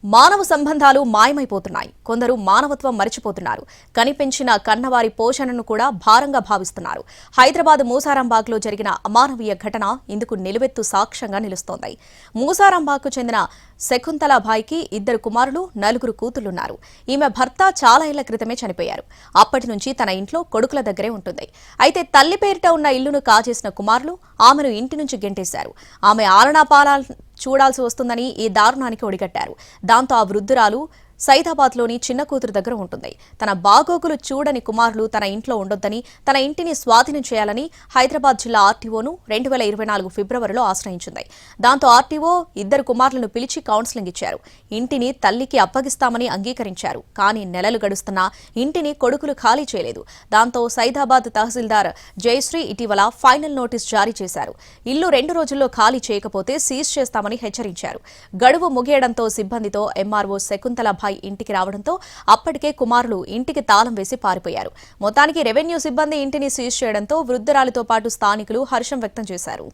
మానవ సంబంధాలు మాయమైపోతున్నాయి. కొందరు మానవత్వం మరిచిపోతున్నారు. కనిపెంచిన కన్నవారి పోషణను కూడా భారంగా భావిస్తున్నారు. హైదరాబాద్ మూసారాంబాగ్లో జరిగిన అమానవీయ ఘటన ఇందుకు నిలువెత్తు సాక్ష్యంగా నిలుస్తోంది. మూసారాంబాగ్కు చెందిన శకుంతలాబాయికి 2 కుమారులు 4 కూతుళ్లున్నారు. ఈమె భర్త చాలా ఏళ్ల క్రితమే చనిపోయారు. అప్పటి నుంచి తన ఇంట్లో కొడుకుల దగ్గరే ఉంటుంది. అయితే తల్లి పేరిట ఉన్న ఇల్లును కాజేసిన కుమారులు ఆమెను ఇంటి నుంచి గెంటేశారు. ఆమె ఆలనాపాలా చూడాల్సి వస్తుందని ఈ దారుణానికి ఒడిగట్టారు. దాంతో ఆ వృద్ధురాలు సైదాబాద్లోని చిన్న కూతురు దగ్గర ఉంటుంది. తన బాగోగులు చూడని కుమారులు తన ఇంట్లో ఉండొద్దని, తన ఇంటిని స్వాధీనం చేయాలని హైదరాబాద్ జిల్లా ఆర్టీఓను 2024 ఫిబ్రవరిలో ఆశ్రయించింది. దాంతో ఆర్టీఓ 2 కుమారులను పిలిచి కౌన్సిలింగ్ ఇచ్చారు. ఇంటిని తల్లికి అప్పగిస్తామని అంగీకరించారు. కానీ నెలలు గడుస్తున్నా ఇంటిని కొడుకులు ఖాళీ చేయలేదు. దాంతో సైదాబాద్ తహసీల్దార్ జయశ్రీ ఇటీవల ఫైనల్ నోటీస్ జారీ చేశారు. ఇల్లు 2 రోజుల్లో ఖాళీ చేయకపోతే సీజ్ చేస్తామని హెచ్చరించారు. గడువు ముగియడంతో సిబ్బందితో ఎంఆర్ఓ శకుంతలాబాయి ఇంటికి రావడంతో అప్పటికే కుమారులు ఇంటికి తాళం వేసి పారిపోయారు. మొత్తానికి రెవెన్యూ సిబ్బంది ఇంటిని సీజ్ చేయడంతో వృద్ధురాలితో పాటు స్థానికులు హర్షం వ్యక్తం చేశారు.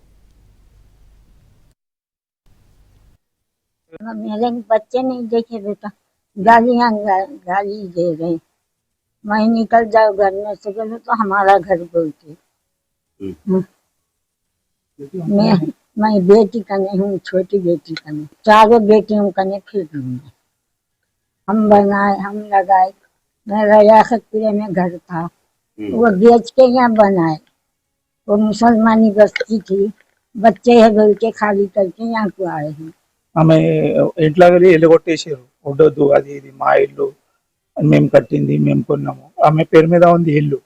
मेरे बच्चे नहीं देखे बेटा, गालियां गाली दे रहे। मैं निकल जाओ घर में से, बोलो तो हमारा घर बोलते। मैं बेटी कने हूँ, छोटी बेटी कने, 4 बेटियों कने फिर लूंगा। हम बनाए, हम लगाए। मेरा रियासतपुरे में घर था, वो बेच के यहाँ बनाए। वो मुसलमानी बस्ती थी, बच्चे है बोल के खाली करके यहाँ को आए हैं। ఆమె ఇంట్లోకి ఇల్లు కొట్టేసారు. ఉండొద్దు, అది ఇది మా ఇల్లు, మేము కట్టింది, మేము కొన్నాము. ఆమె పేరు మీద ఉంది ఇల్లు.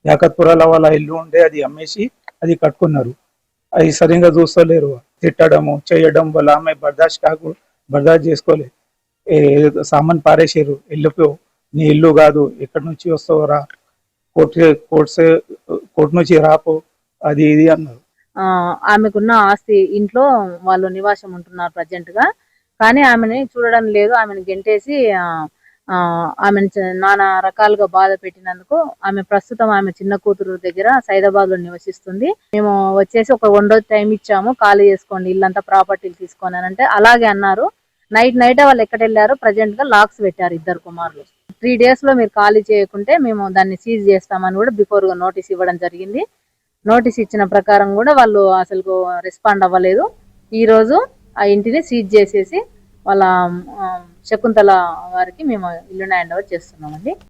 యాకత్పురాల వాళ్ళ ఇల్లు ఉండే అది అమ్మేసి అది కట్టుకున్నారు. అది సరిగ్గా చూస్తలేరు. తిట్టడము చేయడం వల్ల ఆమె బర్దాష్ చేసుకోలేదు. సామాన్ పారేసారు. ఇల్లుకు నీ ఇల్లు కాదు, ఎక్కడి నుంచి వస్తావురా, కోర్టు నుంచి రాపో, అది ఇది అన్నారు. ఆమెకున్న ఆస్తి ఇంట్లో వాళ్ళు నివాసం ఉంటున్నారు ప్రజెంట్ గా. కానీ ఆమెని చూడడం లేదు. ఆమెను గెంటేసి ఆమెను నానా రకాలుగా బాధ పెట్టినందుకు ప్రస్తుతం ఆమె చిన్న కూతురు దగ్గర సైదాబాద్ లో నివసిస్తుంది. మేము వచ్చేసి ఒక 1 రోజు టైం ఇచ్చాము, ఖాళీ చేసుకోండి ఇల్లంతా, ప్రాపర్టీలు తీసుకోండి అని అంటే అలాగే అన్నారు. నైట్ వాళ్ళు ఎక్కడ వెళ్ళారు, ప్రజెంట్ గా లాక్స్ పెట్టారు 2 కుమారులు. 3 days లో మీరు ఖాళీ చేయకుంటే మేము దాన్ని సీజ్ చేస్తామని కూడా బిఫోర్ గా నోటీస్ ఇవ్వడం జరిగింది. నోటీస్ ఇచ్చిన ప్రకారం కూడా వాళ్ళు అసలు రెస్పాండ్ అవ్వలేదు. ఈ రోజు ఆ ఇంటిని సీజ్ చేసేసి వాళ్ళ శకుంతల వారికి మేము ఇల్లుని హ్యాండ్ ఓవర్ చేస్తున్నామండి.